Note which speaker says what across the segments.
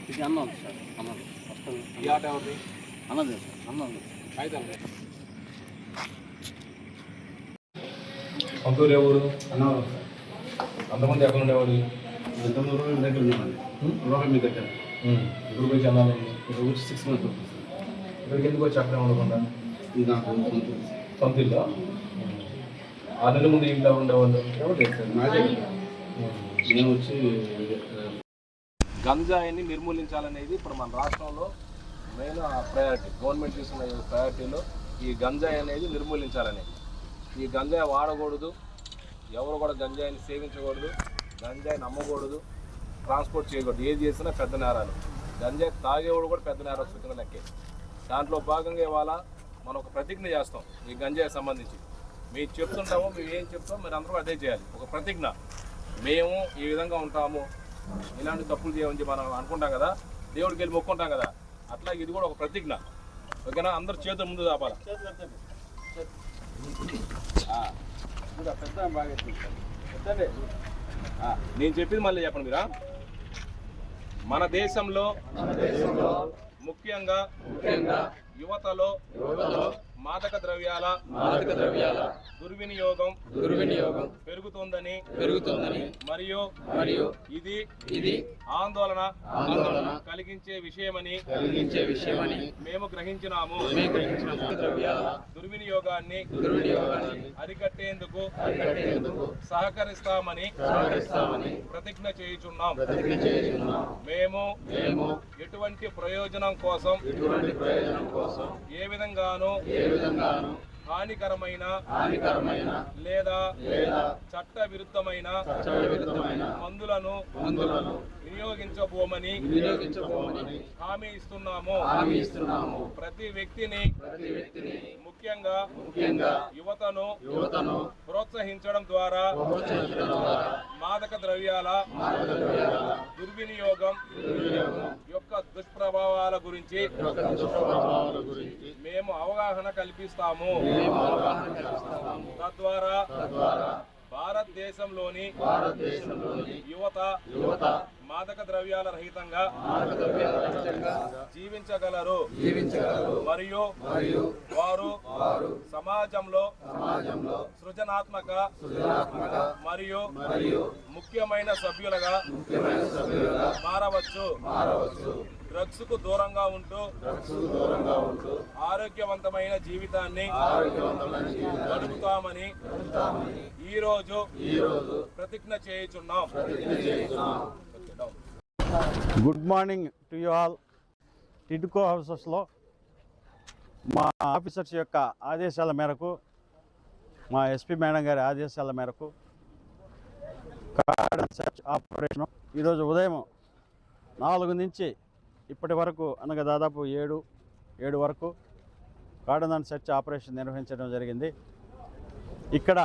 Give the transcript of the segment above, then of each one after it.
Speaker 1: ఇది అన్నది సార్, అన్నది
Speaker 2: ఈ ఆట ఎవరిది?
Speaker 1: అన్నది సార్, అన్నది
Speaker 2: అయితే
Speaker 3: సొంతూరు ఎవరు?
Speaker 1: అన్నవరం సార్.
Speaker 3: అంతమంది ఎక్కడ ఉండేవాడు?
Speaker 1: 9 రోజుల దగ్గర ఉన్నామండి. రూపాయి మీ దగ్గర
Speaker 3: ఇప్పుడు వచ్చి అన్నాను
Speaker 1: ఇక్కడ వచ్చి 6 months అవుతుంది సార్.
Speaker 3: ఇక్కడికి ఎందుకు వచ్చి అక్కడే ఉండకుండా?
Speaker 1: ఇది నాకు సొంత
Speaker 3: సొంత ఇల్లు 6 నెలల ముందు ఇంట్లో ఉండేవాళ్ళు.
Speaker 1: ఎవరు లేదు సార్, నాదే నేను వచ్చి
Speaker 2: గంజాయిని నిర్మూలించాలనేది ఇప్పుడు మన రాష్ట్రంలో మెయిన్ ప్రయారిటీ. గవర్నమెంట్ తీసుకున్న ప్రయారిటీలో ఈ గంజాయి అనేది నిర్మూలించాలనేది. ఈ గంజాయి వాడకూడదు, ఎవరు కూడా గంజాయిని సేవించకూడదు, గంజాయిని అమ్మకూడదు, ట్రాన్స్పోర్ట్ చేయకూడదు. ఏది చేసినా పెద్ద నేరాలు. గంజాయి తాగేవాడు కూడా పెద్ద నేరస్తుల కింద లెక్కే. దాంట్లో భాగంగా ఇవాళ మనం ఒక ప్రతిజ్ఞ చేస్తాం ఈ గంజాయి సంబంధించి. మేము చెప్తుంటాము, మేము ఏం చెప్తాం మీరు అందరూ అదే చేయాలి. ఒక ప్రతిజ్ఞ, మేము ఈ విధంగా ఉంటాము, ఇలాంటి తప్పులు చేయమని మనం అనుకుంటాం కదా, దేవుడికి వెళ్ళి మొక్కుంటాం కదా, అట్లా ఇది కూడా ఒక ప్రతిజ్ఞ. ఓకేనా? అందరూ చేతులు ముందు దాపాలి. నేను చెప్పింది మళ్ళీ చెప్పండి మీరా. మన దేశంలో ముఖ్యంగా యువతలో మాదక ద్రవ్యాల దుర్వినియోగం పెరుగుతుందని మరియు ఇది ఆందోళన కలిగించే విషయమని మేము గ్రహించినాము. దుర్వినియోగాన్ని అరికట్టేందుకు సహకరిస్తామని ప్రతిజ్ఞ చేయుచున్నాం. మేము ఎటువంటి ప్రయోజనం కోసం ఏ విధంగానూ హానికరమైన లేదా చట్ట విరుద్ధమైన మందులను వినియోగించబోమని హామీ ఇస్తున్నాము. ప్రతి వ్యక్తిని ముఖ్యంగా యువతను ప్రోత్సహించడం ద్వారా మాదక ద్రవ్యాల దుర్వినియోగం యొక్క దుష్ప్రభావాల గురించి మేము అవగాహన కల్పిస్తాము. తద్వారా భారతదేశంలోని యువత మాదక ద్రవ్యాల రహితంగా జీవించగలరు మరియు వారు సమాజంలో సృజనాత్మక మరియు ముఖ్యమైన సభ్యులుగా మారవచ్చు. డ్రగ్స్ కు దూరంగా ఉంటూ ఆరోగ్యవంతమైన జీవితాన్ని గడుపుతామని ఈరోజు ప్రతిజ్ఞ చేయుచున్నాం.
Speaker 4: Good morning to you all. TIDCO హౌసెస్లో మా ఆఫీసర్స్ యొక్క ఆదేశాల మేరకు, మా ఎస్పీ మేడం గారి ఆదేశాల మేరకు కార్డన్ సెర్చ్ ఆపరేషన్ ఈరోజు ఉదయం 4 నుంచి ఇప్పటి వరకు అనగా దాదాపు 7 వరకు కార్డన్ సెర్చ్ ఆపరేషన్ నిర్వహించడం జరిగింది. ఇక్కడ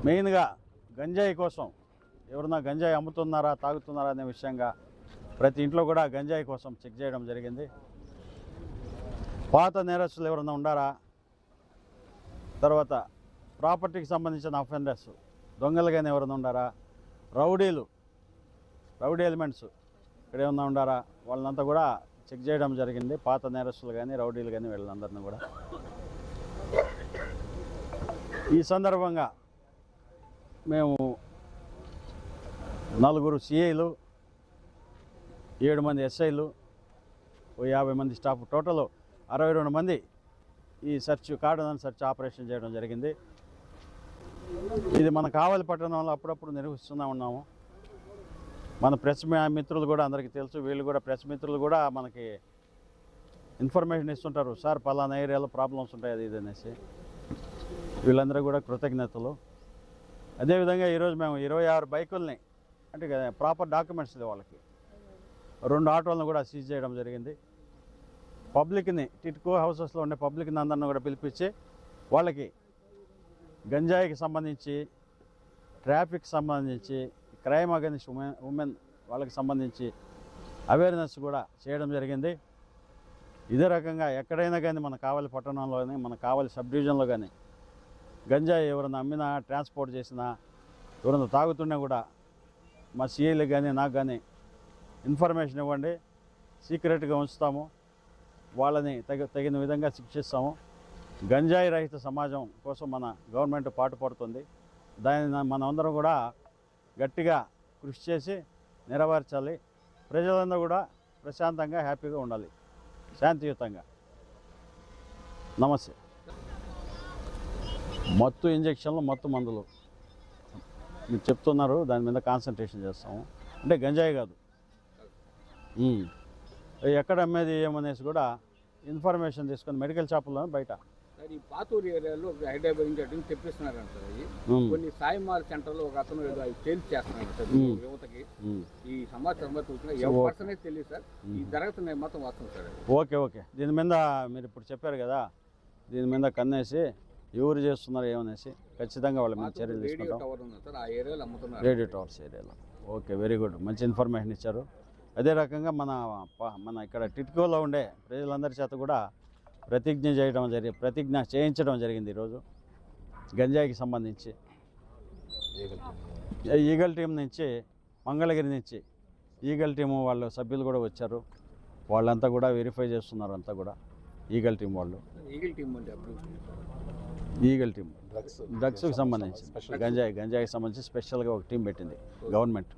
Speaker 4: మెయిన్గా గంజాయి కోసం ఎవరన్నా గంజాయి అమ్ముతున్నారా, తాగుతున్నారా అనే విషయంగా ప్రతి ఇంట్లో కూడా గంజాయి కోసం చెక్ చేయడం జరిగింది. పాత నేరస్తులు ఎవరన్నా ఉండారా, తర్వాత ప్రాపర్టీకి సంబంధించిన అఫెండర్స్ దొంగలుగానే ఎవరన్నా ఉండారా, రౌడీ ఎలిమెంట్స్ ఇక్కడ ఏమన్నా ఉండారా, వాళ్ళంతా కూడా చెక్ చేయడం జరిగింది. పాత నేరస్తులు కానీ రౌడీలు కానీ వీళ్ళందరినీ కూడా. ఈ సందర్భంగా మేము 4 సిఐలు, 7 మంది ఎస్ఐలు, 50 మంది స్టాఫ్, టోటల్ 62 మంది ఈ కార్డన్ సెర్చ్ ఆపరేషన్ చేయడం జరిగింది. ఇది మన కావలి పట్టణంలో అప్పుడప్పుడు నిర్వహిస్తూనే ఉన్నాము. మన ప్రెస్ మిత్రులు కూడా అందరికీ తెలుసు, వీళ్ళు కూడా ప్రెస్ మిత్రులు కూడా మనకి ఇన్ఫర్మేషన్ ఇస్తుంటారు, సార్ పలానా ఏరియాలో ప్రాబ్లమ్స్ ఉంటాయి అది ఇది అనేసి. వీళ్ళందరూ కూడా కృతజ్ఞతలు. అదేవిధంగా ఈరోజు మేము 26 బైకుల్ని, అంటే ప్రాపర్ డాక్యుమెంట్స్ వాళ్ళకి, 2 ఆటోలను కూడా సీజ్ చేయడం జరిగింది. పబ్లిక్ని, టిడ్కో హౌసెస్లో ఉండే పబ్లిక్ని అందరిని కూడా పిలిపించి వాళ్ళకి గంజాయికి సంబంధించి, ట్రాఫిక్ సంబంధించి, క్రైమ్ అగెన్స్ట్ ఉమెన్ వాళ్ళకి సంబంధించి అవేర్నెస్ కూడా చేయడం జరిగింది. ఇదే రకంగా ఎక్కడైనా కానీ మన కావలి పట్టణంలో కానీ, మన కావలి సబ్ డివిజన్లో కానీ గంజాయి ఎవరైనా అమ్మినా, ట్రాన్స్పోర్ట్ చేసినా, ఎవరైనా తాగుతున్నా కూడా మా సీఏలకు కానీ నాకు కానీ ఇన్ఫర్మేషన్ ఇవ్వండి, సీక్రెట్గా ఉంచుతాము, వాళ్ళని తగిన విధంగా శిక్షిస్తాము. గంజాయి రహిత సమాజం కోసం మన గవర్నమెంట్ పాటుపడుతుంది. దాన్ని మనమందరం కూడా గట్టిగా కృషి చేసి నెరవేర్చాలి. ప్రజలందరూ కూడా ప్రశాంతంగా హ్యాపీగా ఉండాలి, శాంతియుతంగా. నమస్తే. మత్తు ఇంజక్షన్లు, మత్తు మందులు మీరు చెప్తున్నారు, దాని మీద కాన్సన్ట్రేషన్ చేస్తాము. అంటే గంజాయి కాదు, ఎక్కడ అమ్మేది ఏమనేసి కూడా ఇన్ఫర్మేషన్ తీసుకొని మెడికల్ షాపుల్లో బయట
Speaker 5: ఈ పాతూరు ఏరియాలో హైదరాబాద్ నుంచి అటు తెప్పిస్తున్నారంట సార్. అవి కొన్ని సాయిమాల్ సెంటర్లో ఒక అతను ఏదో అవి సేల్స్ చేస్తున్నారు సార్ యువతకి. ఈ సమాచారం వచ్చిన ఎవరి పర్సనే తెలియదు సార్. ఈ జరుగుతున్నాయి మొత్తం వస్తుంది సార్.
Speaker 4: ఓకే. దీని మీద మీరు ఇప్పుడు చెప్పారు కదా, దీని మీద కన్నేసి ఎవరు చేస్తున్నారు ఏమనేసి ఖచ్చితంగా వాళ్ళ మీద చర్యలు తీసుకుంటాం.
Speaker 5: సార్ ఆ ఏరియాలో అమ్ముతున్నారు,
Speaker 4: రేడియో టవర్స్ ఏరియాలో. ఓకే, వెరీ గుడ్, మంచి ఇన్ఫర్మేషన్ ఇచ్చారు. అదే రకంగా మన ఇక్కడ టిట్కోలో ఉండే ప్రజలందరి చేత కూడా ప్రతిజ్ఞ చేయించడం జరిగింది ఈరోజు. గంజాయికి సంబంధించి ఈగల్ టీం నుంచి, మంగళగిరి నుంచి ఈగల్ టీము వాళ్ళు సభ్యులు కూడా వచ్చారు. వాళ్ళంతా కూడా వెరిఫై చేస్తున్నారు, అంతా కూడా ఈగల్ టీం వాళ్ళు. ఈగల్ టీం డ్రగ్స్కి సంబంధించి, గంజాయికి సంబంధించి స్పెషల్గా ఒక టీం పెట్టింది గవర్నమెంట్.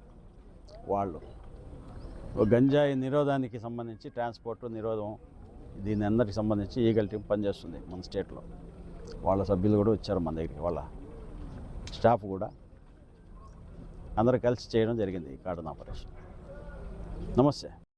Speaker 4: వాళ్ళు గంజాయి నిరోధానికి సంబంధించి, ట్రాన్స్పోర్ట్ నిరోధం, దీని అందరికి సంబంధించి ఈగల్ టీం పనిచేస్తుంది మన స్టేట్లో. వాళ్ళ సభ్యులు కూడా వచ్చారు మన దగ్గరికి, వాళ్ళ స్టాఫ్ కూడా అందరూ కలిసి చేయడం జరిగింది ఈ కార్డన్ ఆపరేషన్. నమస్తే.